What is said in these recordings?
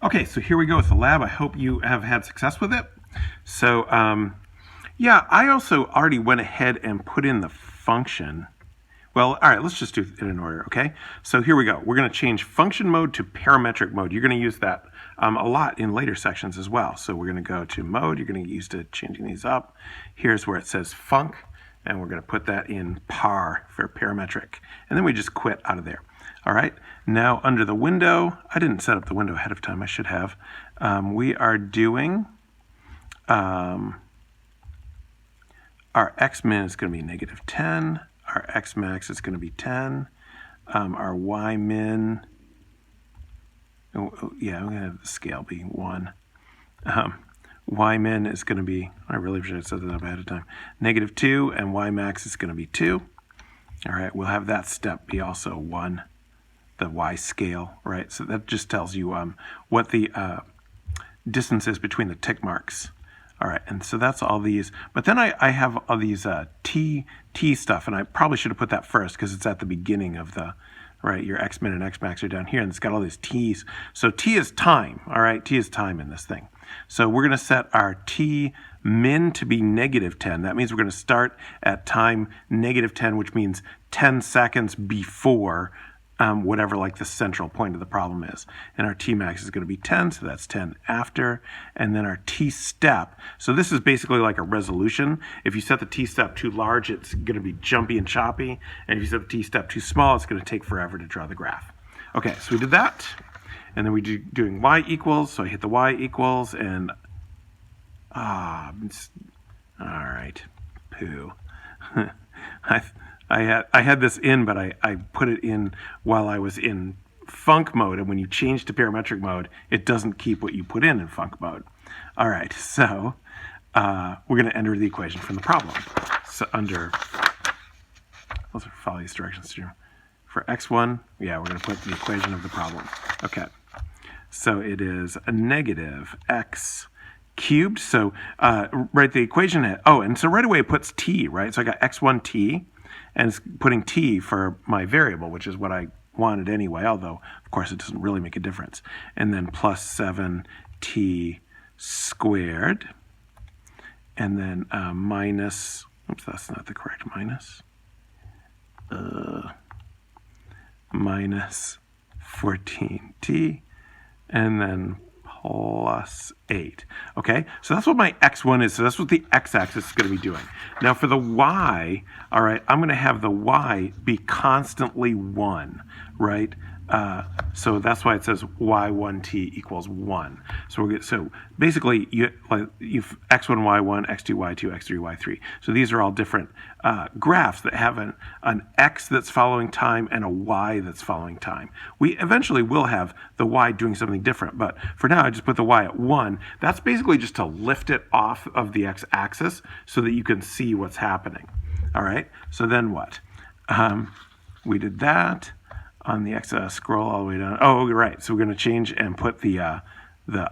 Okay, so here we go with the lab. I hope you have had success with it. So yeah, I also already went ahead and put in the function. Well, all right, let's just do it in order, okay? So here we go. We're going to change function mode to parametric mode. You're going to use that a lot in later sections as well. So we're going to go to mode. You're going to get used to changing these up. Here's where it says func, and we're going to put that in par for parametric. And then we just quit out of there. All right, now under the window, I didn't set up the window ahead of time. I should have. We are doing our x min is going to be negative 10. Our x max is going to be 10. Our y min, yeah, I'm going to have the scale be 1. Y min is going to be, I really should have set that up ahead of time, negative 2, and y max is going to be 2. All right, we'll have that step be also 1, the y scale, right? So that just tells you what the distance is between the tick marks. All right, and so that's all these. But then I have all these t stuff, and I probably should have put that first because it's at the beginning of the, right, your x min and x max are down here, and it's got all these t's. So t is time, all right? T is time in this thing. So we're going to set our t min to be negative 10. That means we're going to start at time negative 10, which means 10 seconds before whatever like the central point of the problem is. And our t max is going to be 10, so that's 10 after. And then our t step, so this is basically like a resolution. If you set the t step too large, it's going to be jumpy and choppy. And if you set the t step too small, it's going to take forever to draw the graph. Okay, so we did that. And then we do doing y equals, so I hit the y equals, and all right, poo. I had this in, but I put it in while I was in func mode, and when you change to parametric mode, it doesn't keep what you put in func mode. All right, so we're going to enter the equation from the problem. So under, let's follow these directions through. For x1, yeah, we're going to put the equation of the problem. Okay, so it is a negative x cubed. So write the equation, and so right away it puts t, right? So I got x1 t, and it's putting t for my variable, which is what I wanted anyway, although, of course, it doesn't really make a difference. And then plus 7t squared, and then minus, oops, that's not the correct minus, minus 14t, and then plus 8. Okay, so that's what my x1 is. So that's what the x-axis is going to be doing. Now for the y, all right, I'm going to have the y be constantly 1, right? So that's why it says y1t equals 1. So basically, you've x1, y1, x2, y2, x3, y3. So these are all different graphs that have an x that's following time and a y that's following time. We eventually will have the y doing something different, but for now I just put the y at 1. That's basically just to lift it off of the x-axis so that you can see what's happening. All right, so then what? We did that. On the x, scroll all the way down. Oh, right. So we're going to change and put the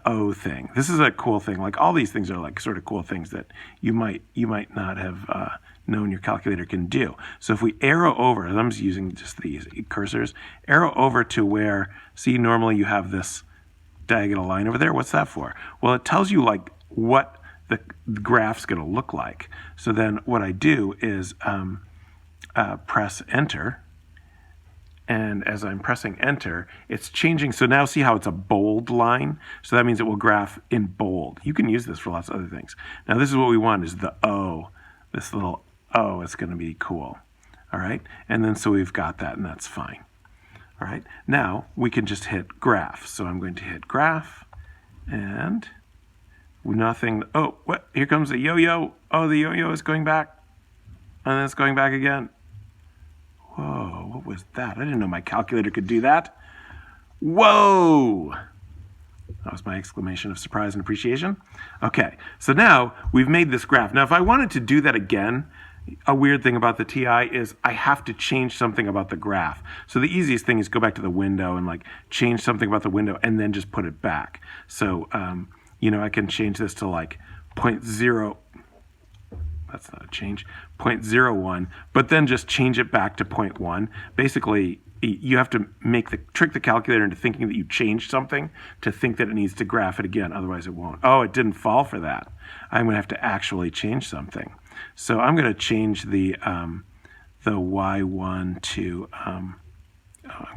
O thing. This is a cool thing. Like all these things are like sort of cool things that you might not have known your calculator can do. So if we arrow over, and I'm just using just these cursors, arrow over to where, see, normally you have this diagonal line over there. What's that for? Well, it tells you like what the graph's going to look like. So then what I do is press enter. And as I'm pressing enter, it's changing. So now see how it's a bold line? So that means it will graph in bold. You can use this for lots of other things. Now this is what we want, is the O. This little O is going to be cool. All right? And then so we've got that, and that's fine. All right? Now we can just hit graph. So I'm going to hit graph, and nothing. Oh, what? Here comes the yo-yo. Oh, the yo-yo is going back, and then it's going back again. Whoa, what was that? I didn't know my calculator could do that. Whoa! That was my exclamation of surprise and appreciation. Okay, so now we've made this graph. Now, if I wanted to do that again, a weird thing about the TI is I have to change something about the graph. So the easiest thing is go back to the window and like change something about the window and then just put it back. So, I can change this to like 0.0. that's not a change, 0.01, but then just change it back to 0.1. Basically, you have to trick the calculator into thinking that you changed something to think that it needs to graph it again. Otherwise, it won't. Oh, it didn't fall for that. I'm going to have to actually change something. So I'm going to change the y1 to, I'm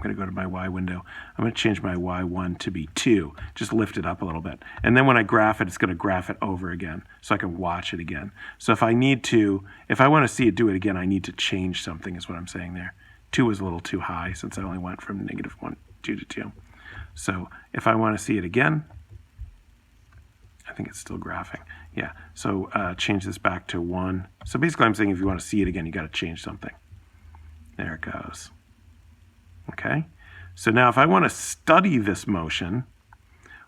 going to go to my y window. I'm going to change my y1 to be 2. Just lift it up a little bit. And then when I graph it, it's going to graph it over again so I can watch it again. So if I want to see it do it again, I need to change something is what I'm saying there. 2 was a little too high since I only went from -1, 2 to 2. So if I want to see it again, I think it's still graphing. Yeah, so change this back to 1. So basically I'm saying if you want to see it again, you got to change something. There it goes. Okay, so now if I want to study this motion,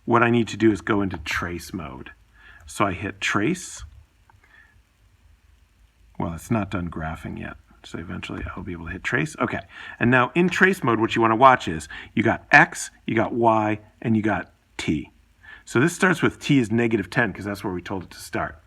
what I need to do is go into trace mode. So I hit trace. Well, it's not done graphing yet. So eventually I'll be able to hit trace. Okay, and now in trace mode, what you want to watch is you got X, you got Y, and you got T. So this starts with T is -10 because that's where we told it to start.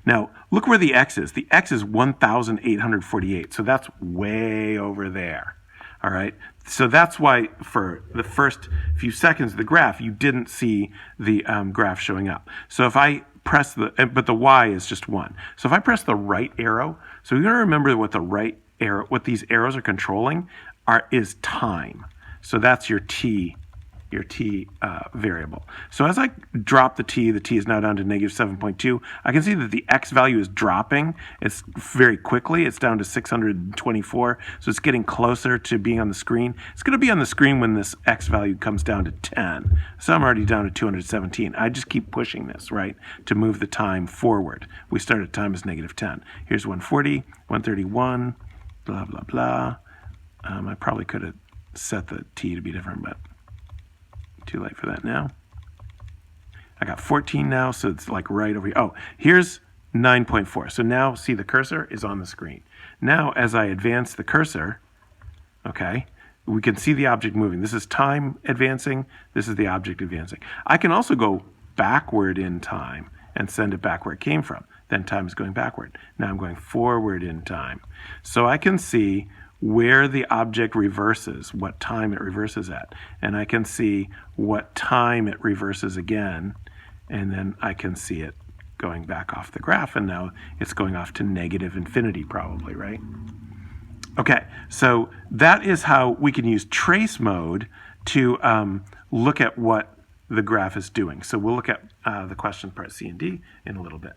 Now, look where the X is. The X is 1,848, so that's way over there. All right, so that's why for the first few seconds of the graph, you didn't see the graph showing up. So if I press but the Y is just 1. So if I press the right arrow, so you're going to remember what these arrows are controlling is time. So that's your T variable. So as I drop the T is now down to -7.2. I can see that the X value is dropping. It's very quickly. It's down to 624. So it's getting closer to being on the screen. It's going to be on the screen when this X value comes down to 10. So I'm already down to 217. I just keep pushing this, right, to move the time forward. We started time as -10. Here's 140, 131, blah, blah, blah. I probably could have set the T to be different, but too late for that now. I got 14 now, so it's like right over here. Oh, here's 9.4. So now, see, the cursor is on the screen. Now, as I advance the cursor, okay, we can see the object moving. This is time advancing. This is the object advancing. I can also go backward in time and send it back where it came from. Then time is going backward. Now I'm going forward in time. So I can see where the object reverses, what time it reverses at. And I can see what time it reverses again, and then I can see it going back off the graph, and now it's going off to -infinity probably, right? Okay, so that is how we can use trace mode to look at what the graph is doing. So we'll look at the question part C and D in a little bit.